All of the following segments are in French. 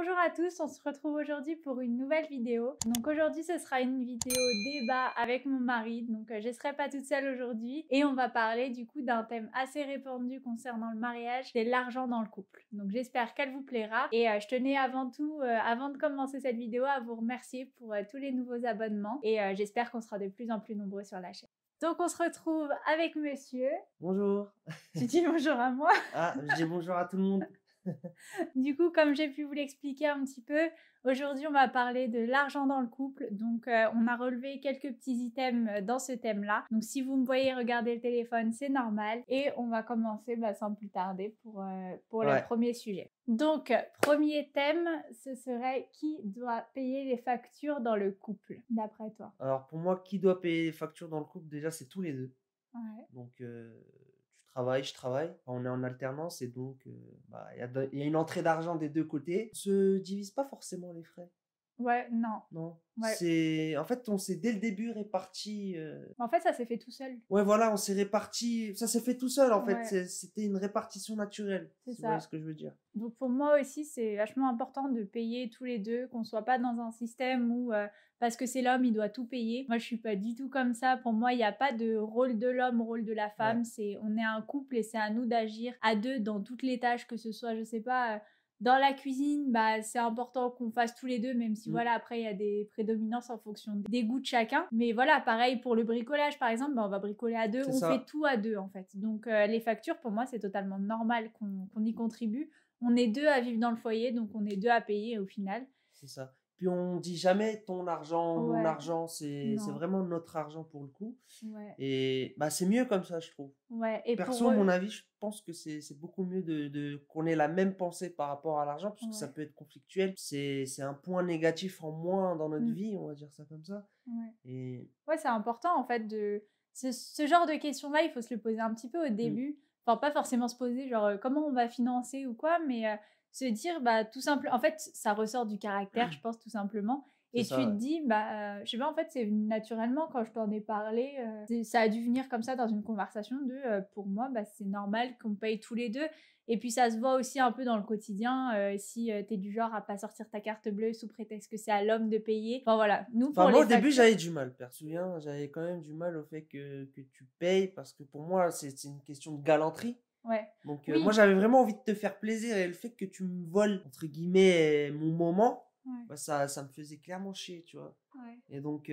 Bonjour à tous, on se retrouve aujourd'hui pour une nouvelle vidéo. Donc aujourd'hui ce sera une vidéo débat avec mon mari, donc je ne serai pas toute seule aujourd'hui et on va parler du coup d'un thème assez répandu concernant le mariage, c'est l'argent dans le couple. Donc j'espère qu'elle vous plaira et je tenais avant tout, avant de commencer cette vidéo, à vous remercier pour tous les nouveaux abonnements et j'espère qu'on sera de plus en plus nombreux sur la chaîne. Donc on se retrouve avec monsieur. Bonjour. Tu dis bonjour à moi. Ah, je dis bonjour à tout le monde. Du coup, comme j'ai pu vous l'expliquer un petit peu, aujourd'hui on va parler de l'argent dans le couple. Donc on a relevé quelques petits items dans ce thème-là. Donc si vous me voyez regarder le téléphone, c'est normal. Et on va commencer sans plus tarder pour le premier sujet. Donc, premier thème, ce serait qui doit payer les factures dans le couple, d'après toi? Alors pour moi, qui doit payer les factures dans le couple? Déjà, c'est tous les deux. Ouais. Donc tu travailles, je travaille. Enfin, on est en alternance et donc il y a une entrée d'argent des deux côtés. On se divise pas forcément les frais. Ouais, non. Non. Ouais. En fait, on s'est dès le début réparti. En fait, ça s'est fait tout seul. Ouais, voilà, on s'est réparti. Ça s'est fait tout seul, en Ouais. fait. C'était une répartition naturelle. C'est Si vous ça. voyez ce que je veux dire. Donc pour moi aussi, c'est vachement important de payer tous les deux, qu'on soit pas dans un système où parce que c'est l'homme, il doit tout payer. Moi, je suis pas du tout comme ça. Pour moi, il n'y a pas de rôle de l'homme, rôle de la femme. Ouais. On est un couple et c'est à nous d'agir à deux dans toutes les tâches, que ce soit, je sais pas, dans la cuisine, c'est important qu'on fasse tous les deux, même si voilà, après il y a des prédominances en fonction des goûts de chacun. Mais voilà, pareil pour le bricolage par exemple, on va bricoler à deux, on fait tout à deux en fait. Donc les factures, pour moi, c'est totalement normal qu'on y contribue. On est deux à vivre dans le foyer, donc on est deux à payer au final. C'est ça. Puis on dit jamais ton argent, mon argent, c'est vraiment notre argent pour le coup. Ouais. Et c'est mieux comme ça, je trouve. Ouais. Et perso, mon avis, je pense que c'est beaucoup mieux qu'on ait la même pensée par rapport à l'argent, parce que ça peut être conflictuel. C'est un point négatif en moins dans notre vie, on va dire ça comme ça. Ouais, c'est important en fait de... Ce genre de questions-là, il faut se le poser un petit peu au début. Enfin, pas forcément se poser genre comment on va financer ou quoi, mais se dire tout simplement... En fait, ça ressort du caractère, je pense, tout simplement. Et tu te dis, je sais pas, en fait, c'est naturellement, quand je t'en ai parlé, ça a dû venir comme ça dans une conversation de, pour moi, c'est normal qu'on paye tous les deux. Et puis ça se voit aussi un peu dans le quotidien, si t'es du genre à pas sortir ta carte bleue sous prétexte que c'est à l'homme de payer. Enfin voilà, nous pour moi au début j'avais du mal, perso, j'avais quand même du mal au fait que tu payes, parce que pour moi c'est une question de galanterie. Ouais. Donc moi j'avais vraiment envie de te faire plaisir, et le fait que tu me voles entre guillemets mon moment, ça me faisait clairement chier, tu vois. Et donc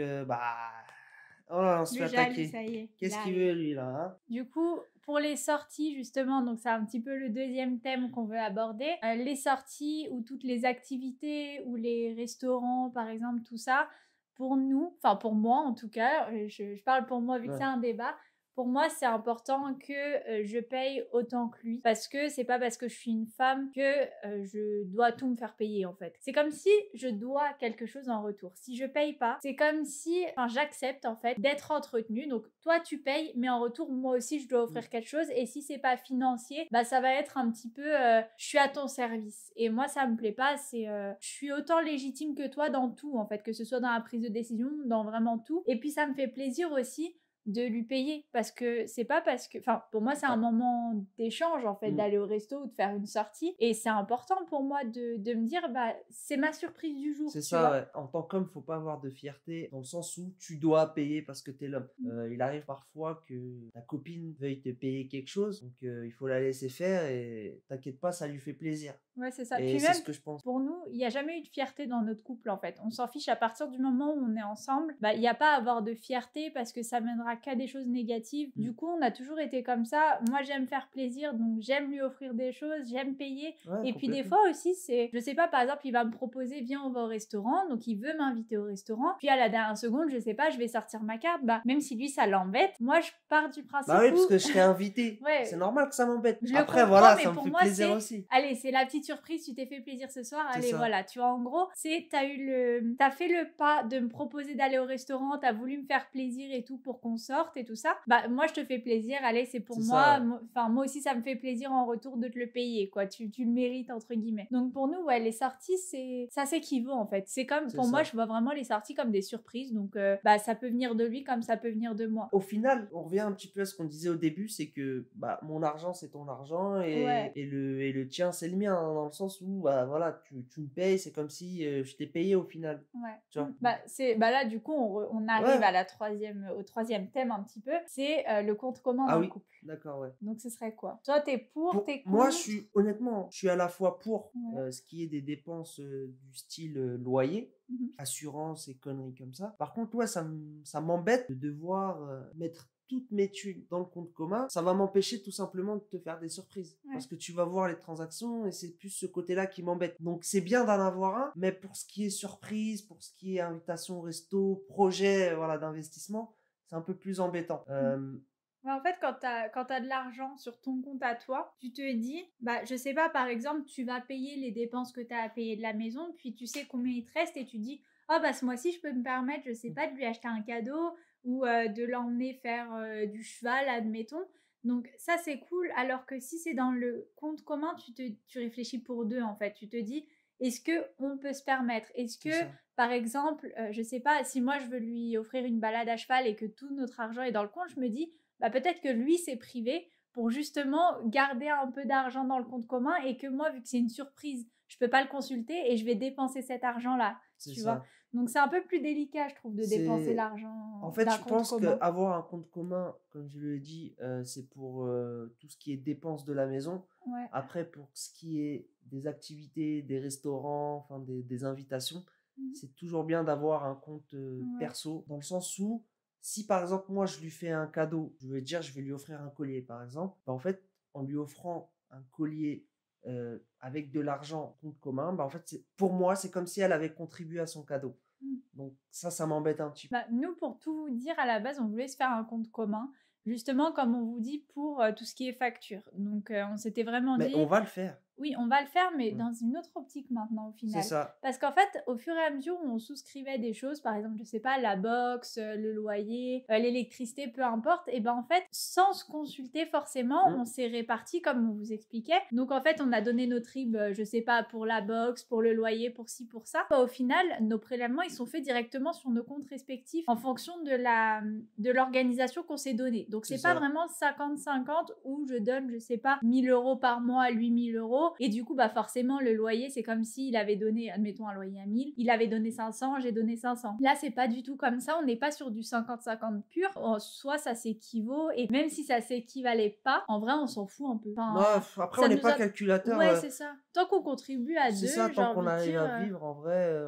on se fait attaquer. Ça y est. Qu'est-ce qu'il veut lui là, hein? Du coup, pour les sorties justement, donc c'est un petit peu le deuxième thème qu'on veut aborder. Les sorties ou toutes les activités ou les restaurants par exemple, tout ça, pour nous, enfin pour moi en tout cas, je parle pour moi vu que c'est un débat. Pour moi, c'est important que je paye autant que lui, parce que c'est pas parce que je suis une femme que je dois tout me faire payer en fait. C'est comme si je dois quelque chose en retour. Si je paye pas, c'est comme si, j'accepte en fait d'être entretenue. Donc toi tu payes, mais en retour moi aussi je dois offrir quelque chose. Et si c'est pas financier, ça va être un petit peu, je suis à ton service. Et moi ça me plaît pas. Je suis autant légitime que toi dans tout en fait, que ce soit dans la prise de décision, dans vraiment tout. Et puis ça me fait plaisir aussi de lui payer, parce que c'est pas parce que, pour moi c'est un moment d'échange en fait, d'aller au resto ou de faire une sortie, et c'est important pour moi de me dire c'est ma surprise du jour. C'est ça, ouais. En tant qu'homme, faut pas avoir de fierté dans le sens où tu dois payer parce que t'es l'homme. Il arrive parfois que ta copine veuille te payer quelque chose, donc il faut la laisser faire, et t'inquiète pas, ça lui fait plaisir. Ouais, c'est ça. Et c'est ce que je pense. Pour nous, il n'y a jamais eu de fierté dans notre couple en fait. On s'en fiche à partir du moment où on est ensemble. Il n'y a pas à avoir de fierté parce que ça mènera qu'à des choses négatives. Du coup, on a toujours été comme ça. Moi, j'aime faire plaisir, donc j'aime lui offrir des choses, j'aime payer. Et puis des fois aussi, je sais pas, par exemple, il va me proposer, viens, on va au restaurant. Donc il veut m'inviter au restaurant. Puis à la dernière seconde, je sais pas, je vais sortir ma carte. Même si lui, ça l'embête, moi, je pars du principe oui, parce que je serai invité. C'est normal que ça m'embête. Après, voilà, ça me fait plaisir aussi. Allez, c'est la petite surprise, tu t'es fait plaisir ce soir, allez, voilà, tu vois, en gros, t'as fait le pas de me proposer d'aller au restaurant, t'as voulu me faire plaisir et tout pour qu'on sorte et tout ça, bah moi je te fais plaisir, allez c'est pour C'est moi, ça, ouais. enfin moi aussi ça me fait plaisir en retour de te le payer quoi, tu le mérites entre guillemets. Donc pour nous ouais les sorties ça s'équivaut en fait, c'est comme C'est pour moi ça. je vois vraiment les sorties comme des surprises, donc bah ça peut venir de lui comme ça peut venir de moi. Au final, on revient un petit peu à ce qu'on disait au début, c'est que bah, mon argent, c'est ton argent Ouais. et le tien, c'est le mien, hein, dans le sens où bah, voilà, tu me payes, c'est comme si je t'ai payé au final. Ouais. Tu vois? Bah là, du coup, on arrive Ouais. à au troisième thème un petit peu. C'est le compte commun Ah dans le oui, couple. d'accord, ouais. Donc, ce serait quoi? Toi, t'es pour, Pour t'es moi, contre? honnêtement, je suis à la fois pour Ouais. ce qui est des dépenses du style loyer, Mhm. assurance et conneries comme ça. Par contre, ouais, ça m'embête de devoir mettre toutes mes thunes dans le compte commun. Ça va m'empêcher tout simplement de te faire des surprises. Ouais. Parce que tu vas voir les transactions et c'est plus ce côté-là qui m'embête. Donc c'est bien d'en avoir un, mais pour ce qui est surprise, pour ce qui est invitation au resto, projet voilà, d'investissement, c'est un peu plus embêtant. Ouais, en fait, quand t'as de l'argent sur ton compte à toi, tu te dis, bah, je sais pas, par exemple, tu vas payer les dépenses que t'as à payer de la maison, puis tu sais combien il te reste et tu dis, ah, bah, ce mois-ci, je peux me permettre, je sais pas, de lui acheter un cadeau ou de l'emmener faire du cheval, admettons. Donc, ça, c'est cool. Alors que si c'est dans le compte commun, tu réfléchis pour deux, en fait. Tu te dis, est-ce que on peut se permettre? Est-ce C'est que, ça. par exemple, je sais pas, si moi, je veux lui offrir une balade à cheval et que tout notre argent est dans le compte, je me dis, bah, peut-être que lui s'est privé pour justement garder un peu d'argent dans le compte commun et que moi, vu que c'est une surprise, je peux pas le consulter et je vais dépenser cet argent-là, C'est tu vois. ça. Donc c'est un peu plus délicat, je trouve, de dépenser C'est En l'argent fait, d'un je compte pense commun. qu'avoir un compte commun, comme je l'ai dit, c'est pour tout ce qui est dépenses de la maison. Ouais. Après, pour ce qui est des activités, des restaurants, enfin des invitations, Mhm. c'est toujours bien d'avoir un compte Ouais. perso, dans le sens où, si par exemple, moi, je lui fais un cadeau, je veux dire, je vais lui offrir un collier, par exemple, bah, en fait, en lui offrant un collier avec de l'argent compte commun, bah, en fait, pour moi, c'est comme si elle avait contribué à son cadeau. Mhm. Donc ça m'embête un petit peu. Bah, nous, pour tout vous dire, à la base, on voulait se faire un compte commun, justement, comme on vous dit, pour tout ce qui est facture. Donc, on s'était vraiment Mais on dit, va le faire. oui, on va le faire, mais Ouais. dans une autre optique maintenant, au C'est final. ça. Parce qu'en fait, au fur et à mesure où on souscrivait des choses, par exemple, je sais pas, la box, le loyer, l'électricité, peu importe, et ben en fait, sans se consulter forcément, Mm. on s'est réparti comme on vous expliquait. Donc en fait, on a donné nos tribes, je sais pas, pour la box, pour le loyer, pour ci, pour ça. Au final, nos prélèvements, ils sont faits directement sur nos comptes respectifs en fonction de l'organisation qu'on s'est donnée. Donc C'est c'est pas ça. vraiment 50-50 où je donne, je sais pas, 1000 euros par mois à lui, 1000 euros. Et du coup, bah forcément, le loyer, c'est comme s'il avait donné, admettons, un loyer à 1000, il avait donné 500, j'ai donné 500. Là, c'est pas du tout comme ça, on n'est pas sur du 50-50 pur. En soi, ça s'équivaut, et même si ça s'équivalait pas, en vrai, on s'en fout un peu. Non, Enfin, après, on ça n'est nous pas a... calculateur. Ouais, c'est ça. Tant qu'on contribue à C'est deux, ça, j'ai tant qu'on envie de arrive dire... à vivre, en vrai,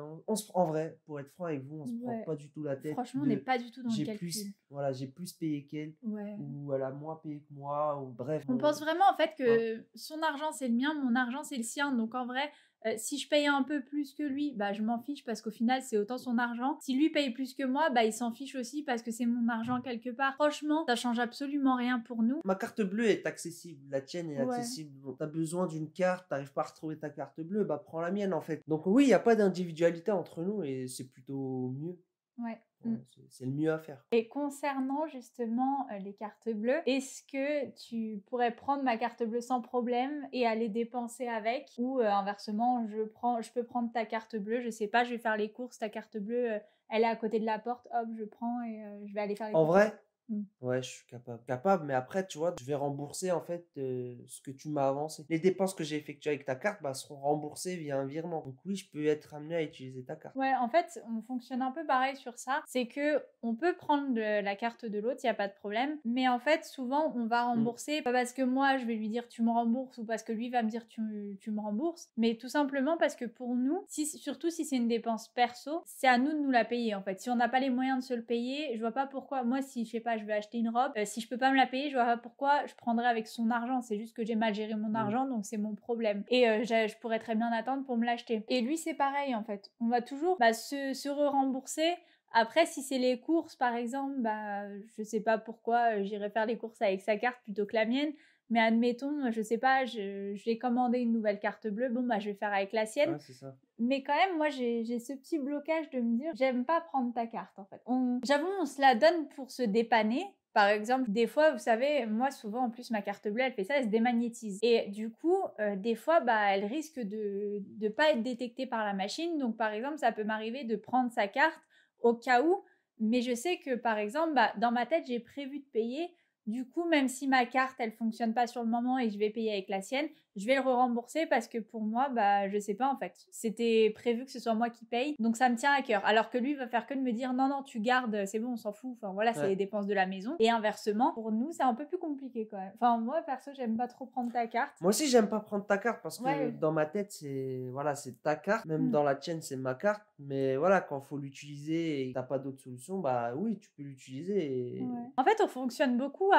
en vrai, pour être franc avec vous, on se prend ouais. pas du tout la tête Franchement, on n'est de pas du tout dans le j'ai calcul. plus, voilà, j'ai plus payé qu'elle, Ouais. ou elle a moins payé que moi, ou bref. On pense vraiment en fait Hein. que son argent c'est le mien, mon argent c'est le sien. Donc en vrai, si je paye un peu plus que lui, bah je m'en fiche parce qu'au final c'est autant son argent. Si lui paye plus que moi, bah il s'en fiche aussi parce que c'est mon argent quelque part. Franchement, ça change absolument rien pour nous. Ma carte bleue est accessible, la tienne est Ouais. accessible. Bon, t'as besoin d'une carte, t'arrives pas à retrouver ta carte bleue, bah prends la mienne en fait. Donc oui, il n'y a pas d'individualité entre nous et c'est plutôt mieux. Ouais. Ouais, c'est le mieux à faire. Et concernant justement les cartes bleues, est-ce que tu pourrais prendre ma carte bleue sans problème et aller dépenser avec? Ou inversement, je peux prendre ta carte bleue, je sais pas, je vais faire les courses, ta carte bleue, elle est à côté de la porte, hop, je prends et je vais aller faire les En courses. vrai, Mm. ouais, je suis capable, mais après, tu vois, je vais rembourser en fait ce que tu m'as avancé. Les dépenses que j'ai effectuées avec ta carte bah, seront remboursées via un virement. Donc oui, je peux être amené à utiliser ta carte. Ouais, en fait, on fonctionne un peu pareil sur ça. C'est que on peut prendre la carte de l'autre, il y a pas de problème. Mais en fait, souvent, on va Mm. rembourser, pas parce que moi, je vais lui dire tu me rembourses ou parce que lui va me dire tu me rembourses, mais tout simplement parce que pour nous, surtout si c'est une dépense perso, c'est à nous de nous la payer en fait. Si on n'a pas les moyens de se le payer, je vois pas pourquoi. Moi, si je sais pas, je vais acheter une robe, si je peux pas me la payer, je vois pas pourquoi je prendrais avec son argent. C'est juste que j'ai mal géré mon Mm. argent, donc c'est mon problème. Et je pourrais très bien attendre pour me l'acheter. Et lui, c'est pareil en fait. On va toujours se rembourser. Après, si c'est les courses, par exemple, bah, je sais pas pourquoi j'irais faire les courses avec sa carte plutôt que la mienne. Mais admettons, je sais pas, j'ai commandé une nouvelle carte bleue, bon bah je vais faire avec la sienne. Ouais, c'est ça. Mais quand même, moi j'ai ce petit blocage de me dire, j'aime pas prendre ta carte en fait. J'avoue, on se la donne pour se dépanner. Par exemple, des fois, vous savez, moi souvent en plus ma carte bleue, elle fait ça, elle se démagnétise. Et du coup, des fois, bah, elle risque de pas être détectée par la machine. Donc par exemple, ça peut m'arriver de prendre sa carte au cas où. Mais je sais que par exemple, bah, dans ma tête, j'ai prévu de payer. Du coup, même si ma carte, elle fonctionne pas sur le moment et je vais payer avec la sienne, je vais le rembourser parce que pour moi, bah, je sais pas en fait. C'était prévu que ce soit moi qui paye, donc ça me tient à cœur. Alors que lui va faire que de me dire non, non, tu gardes, c'est bon, on s'en fout. Enfin voilà, c'est les dépenses de la maison. Et inversement, pour nous, c'est un peu plus compliqué quand même. Enfin, moi perso, j'aime pas trop prendre ta carte. Moi aussi, j'aime pas prendre ta carte parce que Ouais. dans ma tête, c'est voilà, c'est ta carte. Même Mm. dans la tienne, c'est ma carte. Mais voilà, quand faut l'utiliser et que t'as pas d'autre solution, bah oui, tu peux l'utiliser. Et... Ouais. En fait, on fonctionne beaucoup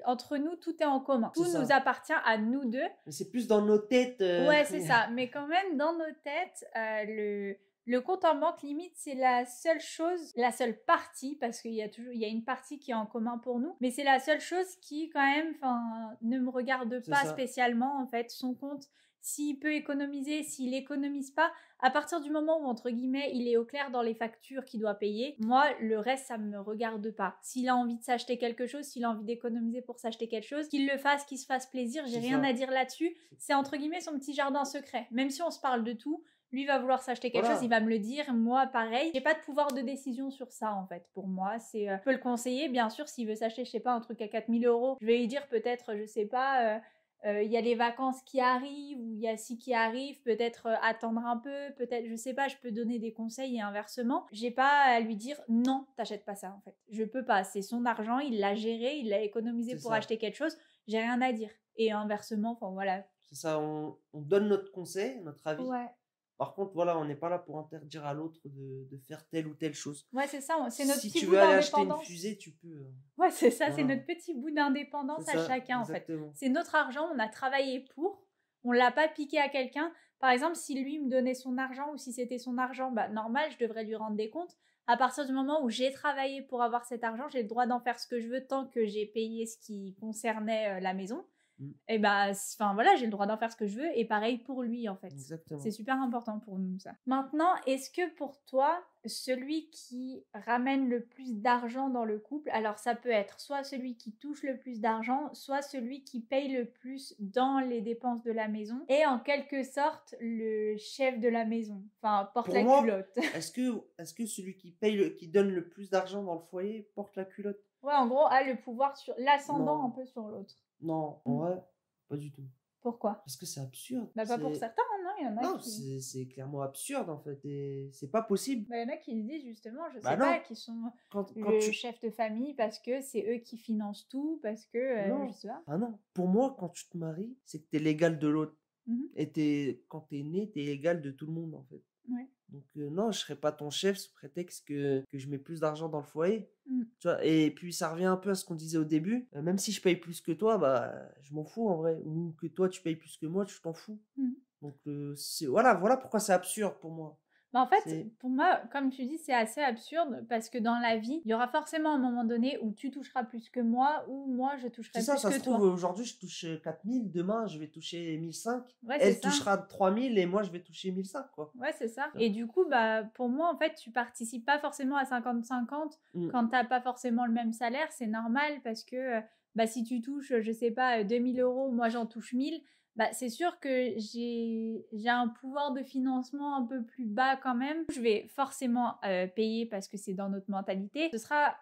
entre nous, tout est en commun. Tout C'est ça. nous appartient à nous deux. Mais c'est plus dans nos têtes. Ouais, c'est ça. Mais quand même, dans nos têtes, le compte en banque, limite, c'est la seule chose, la seule partie, parce qu'il y a toujours, il y a une partie qui est en commun pour nous, mais c'est la seule chose qui, quand même, ne me regarde C'est pas ça. spécialement, en fait. Son compte, s'il peut économiser, s'il économise pas, à partir du moment où, entre guillemets, il est au clair dans les factures qu'il doit payer, moi, le reste, ça me regarde pas. S'il a envie de s'acheter quelque chose, s'il a envie d'économiser pour s'acheter quelque chose, qu'il le fasse, qu'il se fasse plaisir, j'ai C'est rien ça. à dire là-dessus. C'est, entre guillemets, son petit jardin secret. Même si on se parle de tout, lui va vouloir s'acheter quelque Voilà. chose, il va me le dire, moi pareil. J'ai pas de pouvoir de décision sur ça en fait. Pour moi, c'est je peux le conseiller, bien sûr, s'il veut s'acheter, je sais pas, un truc à 4000 €, je vais lui dire peut-être, je sais pas, il y a les vacances qui arrivent ou il y a ci qui arrive, peut-être attendre un peu, peut-être, je sais pas, je peux donner des conseils et inversement. J'ai pas à lui dire non, t'achètes pas ça en fait. Je peux pas, c'est son argent, il l'a géré, il l'a économisé pour acheter quelque chose, j'ai rien à dire. Et inversement, enfin voilà. C'est ça, on donne notre conseil, notre avis. Ouais. Par contre, voilà, on n'est pas là pour interdire à l'autre de faire telle ou telle chose. Ouais, c'est ça, c'est notre Si petit tu bout veux aller acheter une d'indépendance. fusée, tu peux. Ouais, c'est ça, c'est Voilà. notre petit bout d'indépendance C'est à ça, chacun en fait. exactement. C'est notre argent, on a travaillé pour, on l'a pas piqué à quelqu'un. Par exemple, si lui me donnait son argent ou si c'était son argent, bah normal, je devrais lui rendre des comptes. À partir du moment où j'ai travaillé pour avoir cet argent, j'ai le droit d'en faire ce que je veux tant que j'ai payé ce qui concernait la maison. Et bah, enfin voilà, j'ai le droit d'en faire ce que je veux et pareil pour lui en fait. Exactement. C'est super important pour nous ça. Maintenant, est-ce que pour toi, celui qui ramène le plus d'argent dans le couple, alors ça peut être soit celui qui touche le plus d'argent, soit celui qui paye le plus dans les dépenses de la maison, et en quelque sorte le chef de la maison, enfin porte Pour la moi, culotte. est-ce que celui qui paye qui donne le plus d'argent dans le foyer porte la culotte? Ouais, en gros, a le pouvoir sur l'ascendant Non. un peu sur l'autre. Non, en vrai, pas du tout. Pourquoi? Parce que c'est absurde. Bah pas pour certains, non, il y en a Non, qui... c'est clairement absurde en fait. Et c'est pas possible. Bah, il y en a qui se disent justement, je sais Bah pas, non. qui sont Quand le tu... chef de famille parce que c'est eux qui financent tout, parce que Non. je sais pas. Ah non. Pour moi, quand tu te maries, c'est que t'es l'égal de l'autre. Mhm. Et quand t'es né, t'es l'égal de tout le monde en fait. Ouais. Donc non, je serai pas ton chef sous prétexte que je mets plus d'argent dans le foyer. Mm. Tu vois, et puis ça revient un peu à ce qu'on disait au début. Même si je paye plus que toi, bah je m'en fous en vrai. Ou que toi tu payes plus que moi, tu t'en fous. Mm. Donc voilà pourquoi c'est absurde pour moi. Bah en fait, C'est- pour moi, comme tu dis, c'est assez absurde parce que dans la vie, il y aura forcément un moment donné où tu toucheras plus que moi ou moi je toucherai C'est ça, plus ça que se trouve, toi. aujourd'hui je touche 4000, demain je vais toucher 1005. Ouais, c'est Elle ça. touchera 3000 et moi je vais toucher 1005 quoi. Ouais, c'est ça. Ouais. Et du coup, bah, pour moi, en fait, tu participes pas forcément à 50-50 quand t'as pas forcément le même salaire. C'est normal parce que bah, si tu touches, je sais pas, 2000 €, moi j'en touche 1000, bah, c'est sûr que j'ai un pouvoir de financement un peu plus bas quand même. Je vais forcément payer parce que c'est dans notre mentalité. Ce sera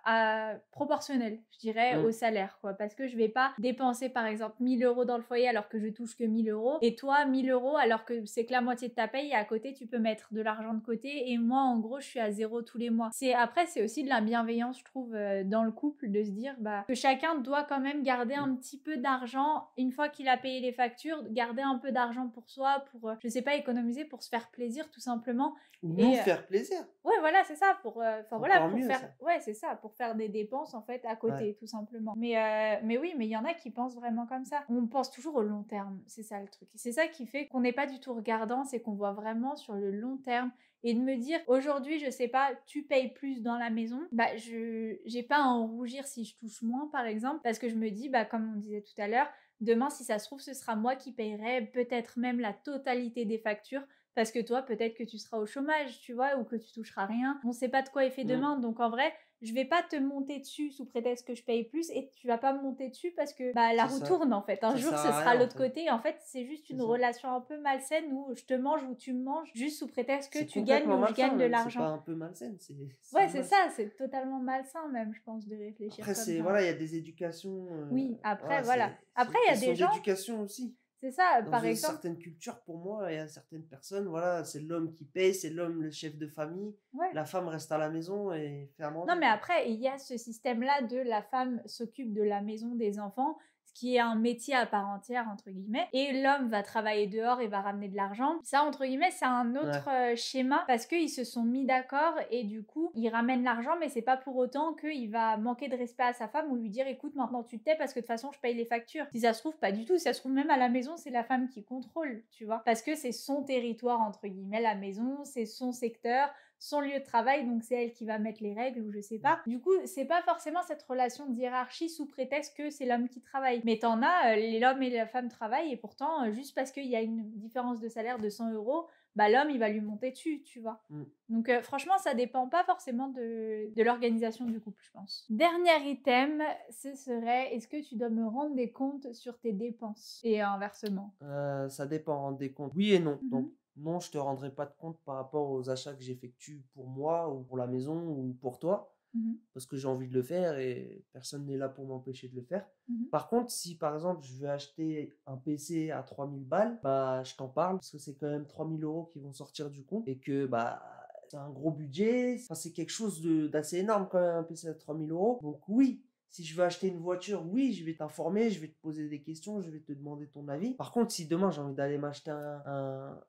proportionnel, je dirais, au salaire, quoi. Parce que je vais pas dépenser, par exemple, 1000 € dans le foyer alors que je touche que 1000 € et toi, 1000 € alors que c'est que la moitié de ta paye et à côté, tu peux mettre de l'argent de côté et moi, en gros, je suis à 0 tous les mois. Après, c'est aussi de la bienveillance, je trouve, dans le couple de se dire bah, que chacun doit quand même garder un petit peu d'argent une fois qu'il a payé les factures, garder un peu d'argent pour soi, pour, je sais pas, économiser, pour se faire plaisir tout simplement. Ou nous faire plaisir. Ouais, voilà, c'est ça, pour voilà, pour mieux, faire ça. ouais, c'est ça, pour faire des dépenses en fait à côté tout simplement. Mais oui, mais il y en a qui pensent vraiment comme ça. On pense toujours au long terme, c'est ça le truc. C'est ça qui fait qu'on n'est pas du tout regardant, c'est qu'on voit vraiment sur le long terme. Et de me dire, aujourd'hui, je sais pas, tu payes plus dans la maison, bah j'ai pas à en rougir si je touche moins, par exemple, parce que je me dis, bah comme on disait tout à l'heure, demain, si ça se trouve, ce sera moi qui payerai peut-être même la totalité des factures. Parce que toi, peut-être que tu seras au chômage, tu vois, ou que tu toucheras rien. On sait pas de quoi est fait demain. Donc en vrai, je vais pas te monter dessus sous prétexte que je paye plus et tu vas pas me monter dessus parce que bah, la C'est roue ça. tourne en fait. Un Ça jour, sert ce à sera rien, en l'autre fait. côté. En fait, c'est juste C'est une ça. relation un peu malsaine où je te mange ou tu me manges juste sous prétexte que C'est tu gagnes complètement ou je malsain, gagne de même. C'est pas l'argent. un peu malsain, c'est Ouais, c'est malsain. ça, c'est totalement malsain même, je pense, de réfléchir Après, comme c'est ça. voilà, il y a des éducations. Oui, après, Voilà, voilà. c'est Après, une il y a question des gens, d'éducation aussi. c'est ça, Dans par une exemple, certaine culture, pour moi, il y a certaines personnes, voilà, c'est l'homme qui paye, c'est l'homme le chef de famille. ouais. La femme reste à la maison et fait à Non, manger, mais quoi. après, il y a ce système-là de la femme s'occupe de la maison des enfants, ce qui est un métier à part entière, entre guillemets, et l'homme va travailler dehors et va ramener de l'argent. Ça, entre guillemets, c'est un autre Ouais. schéma parce qu'ils se sont mis d'accord et du coup, il ramène l'argent, mais c'est pas pour autant qu'il va manquer de respect à sa femme ou lui dire écoute, maintenant tu te tais parce que de toute façon, je paye les factures. Si ça se trouve, pas du tout. Si ça se trouve, même à la maison, c'est la femme qui contrôle, tu vois, parce que c'est son territoire, entre guillemets, la maison, c'est son secteur, son lieu de travail, donc c'est elle qui va mettre les règles ou je sais pas. Du coup, c'est pas forcément cette relation de hiérarchie sous prétexte que c'est l'homme qui travaille. Mais t'en as, l'homme et la femme travaillent et pourtant, juste parce qu'il y a une différence de salaire de 100 euros, bah l'homme il va lui monter dessus, tu vois. Mm. Donc franchement, ça dépend pas forcément de l'organisation du couple, je pense. Dernier item, ce serait est-ce que tu dois me rendre des comptes sur tes dépenses et inversement. Ça dépend, rendre des comptes. Oui et non. Mhm. Donc, non, je te rendrai pas de compte par rapport aux achats que j'effectue pour moi ou pour la maison ou pour toi, Mhm. parce que j'ai envie de le faire et personne n'est là pour m'empêcher de le faire. Mhm. Par contre, si par exemple je veux acheter un PC à 3000 balles, bah je t'en parle parce que c'est quand même 3000 euros qui vont sortir du compte et que bah c'est un gros budget. Enfin, c'est quelque chose d'assez énorme quand même un PC à 3000 euros. Donc oui, si je veux acheter une voiture, oui, je vais t'informer, je vais te poser des questions, je vais te demander ton avis. Par contre, si demain j'ai envie d'aller m'acheter un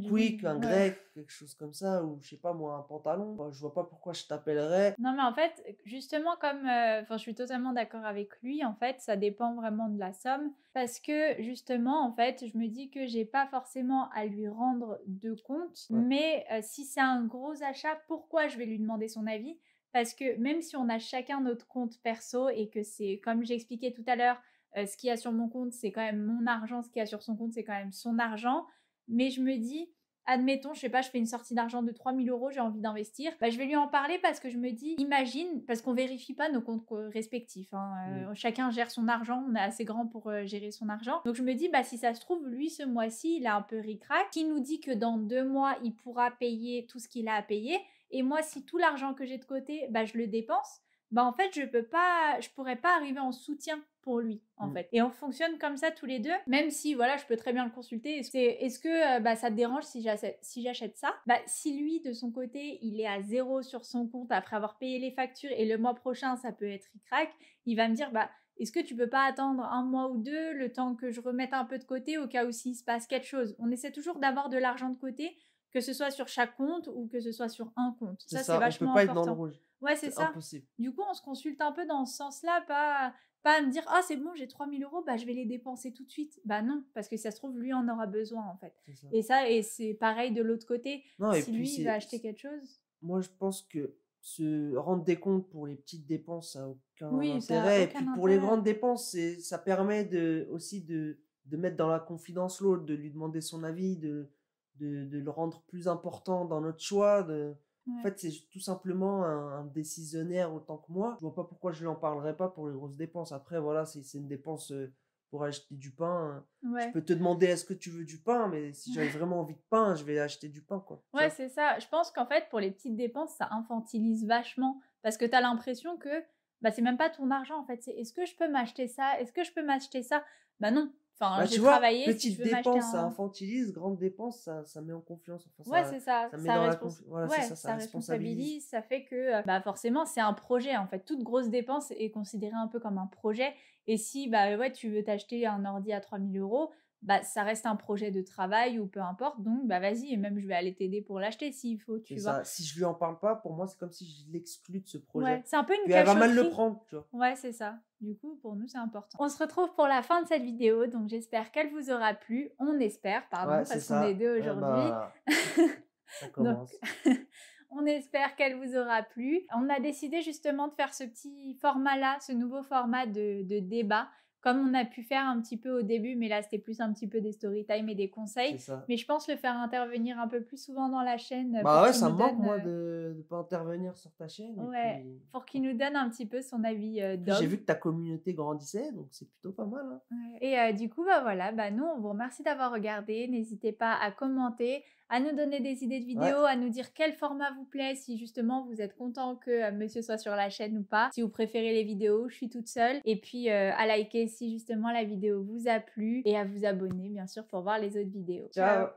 Quick, un Ouais. grec, quelque chose comme ça, ou je sais pas moi, un pantalon, bah, je vois pas pourquoi je t'appellerais. Non, mais en fait, justement, comme. Enfin, je suis totalement d'accord avec lui. En fait, ça dépend vraiment de la somme. Parce que, justement, en fait, je me dis que j'ai pas forcément à lui rendre de compte. Ouais. Mais si c'est un gros achat, pourquoi je vais lui demander son avis? Parce que même si on a chacun notre compte perso et que c'est, comme j'ai expliqué tout à l'heure, ce qu'il y a sur mon compte, c'est quand même mon argent. Ce qu'il y a sur son compte, c'est quand même son argent. Mais je me dis admettons, je sais pas, je fais une sortie d'argent de 3000 euros, j'ai envie d'investir, bah, je vais lui en parler parce que je me dis, imagine, parce qu'on vérifie pas nos comptes respectifs, hein, chacun gère son argent, on est assez grand pour gérer son argent. Donc je me dis, bah, si ça se trouve, lui, ce mois-ci, il a un peu ric-rac, qui nous dit que dans 2 mois, il pourra payer tout ce qu'il a à payer, et moi, si tout l'argent que j'ai de côté, bah, je le dépense, bah en fait je pourrais pas arriver en soutien pour lui en fait. Et on fonctionne comme ça tous les deux, même si voilà je peux très bien le consulter. Est-ce que bah, ça te dérange si j'achète ça? Bah si lui de son côté il est à 0 sur son compte après avoir payé les factures et le mois prochain ça peut être ric-rac, il va me dire bah est-ce que tu peux pas attendre 1 mois ou 2 le temps que je remette un peu de côté au cas où s'il se passe quelque chose? On essaie toujours d'avoir de l'argent de côté, que ce soit sur chaque compte ou que ce soit sur un compte. C'est Ça c'est ça, on peut vachement pas être dans le important. rouge. Ouais, c'est C'est ça. impossible. Du coup, on se consulte un peu dans ce sens-là, pas à me dire ah c'est bon, j'ai 3000 euros, bah je vais les dépenser tout de suite. Bah non, parce que ça se trouve, lui en aura besoin en fait. C'est ça. Et c'est pareil de l'autre côté. Non, et Si puis lui il va acheter quelque chose. moi je pense que se rendre des comptes pour les petites dépenses, ça n'a aucun Oui, ça a intérêt. Et aucun puis pour les intérêt. grandes dépenses, ça permet aussi de mettre dans la confidence l'autre, de lui demander son avis, de le rendre plus important dans notre choix. En Ouais. fait, c'est tout simplement un décisionnaire autant que moi. Je vois pas pourquoi je lui en parlerais pas pour les grosses dépenses. Après, voilà, c'est une dépense pour acheter du pain. Je Ouais. peux te demander est-ce que tu veux du pain, mais si j'avais vraiment envie de pain, je vais acheter du pain, quoi. Tu Ouais, vois. c'est ça. Je pense qu'en fait, pour les petites dépenses, ça infantilise vachement. Parce que t'as l'impression que bah, c'est même pas ton argent, en fait. C'est est-ce que je peux m'acheter ça? Est-ce que je peux m'acheter ça? Bah non. Enfin, Bah, j'ai tu vois, travaillé, si je petite veux m'acheter dépense, ça un. infantilise, grande dépense, ça met en confiance. Enfin, Ouais, c'est ça. ça met dans la confiance. Voilà, c'est Ouais, ça, ça ça responsabilise. responsabilise, ça fait que bah forcément c'est un projet en fait. Toute grosse dépense est considérée un peu comme un projet. Et si bah ouais tu veux t'acheter un ordi à 3000 euros, bah ça reste un projet de travail ou peu importe. Donc bah vas-y, et même je vais aller t'aider pour l'acheter s'il faut, C'est tu vois. ça. Si je lui en parle pas, pour moi, c'est comme si je l'exclus de ce Ouais, projet. c'est un peu une Puis elle va mal le cachotterie. prendre, tu vois. Ouais, c'est ça. Du coup, pour nous, c'est important. On se retrouve pour la fin de cette vidéo, donc j'espère qu'elle vous aura plu. On espère, pardon, Ouais, c'est parce qu'on est ça. deux Eh aujourd'hui. bah, ça Donc, commence. on espère qu'elle vous aura plu. On a décidé justement de faire ce petit format-là, ce nouveau format de débat, comme on a pu faire un petit peu au début, mais là c'était plus un petit peu des story time et des C'est conseils. ça. Mais je pense le faire intervenir un peu plus souvent dans la chaîne Bah pour ouais, qu'il ça nous me manque donne, moi de pas intervenir sur ta chaîne. Et ouais, pour qu'il nous donne un petit peu son avis puis j'ai d'homme. vu que ta communauté grandissait, donc c'est plutôt pas mal, hein. Ouais. Et du coup, bah voilà, bah nous, on vous remercie d'avoir regardé. N'hésitez pas à commenter, à nous donner des idées de Ouais. vidéos, à nous dire quel format vous plaît, si justement vous êtes content que monsieur soit sur la chaîne ou pas, si vous préférez les vidéos, je suis toute seule. Et puis à liker si justement la vidéo vous a plu et à vous abonner bien sûr pour voir les autres vidéos. Ciao.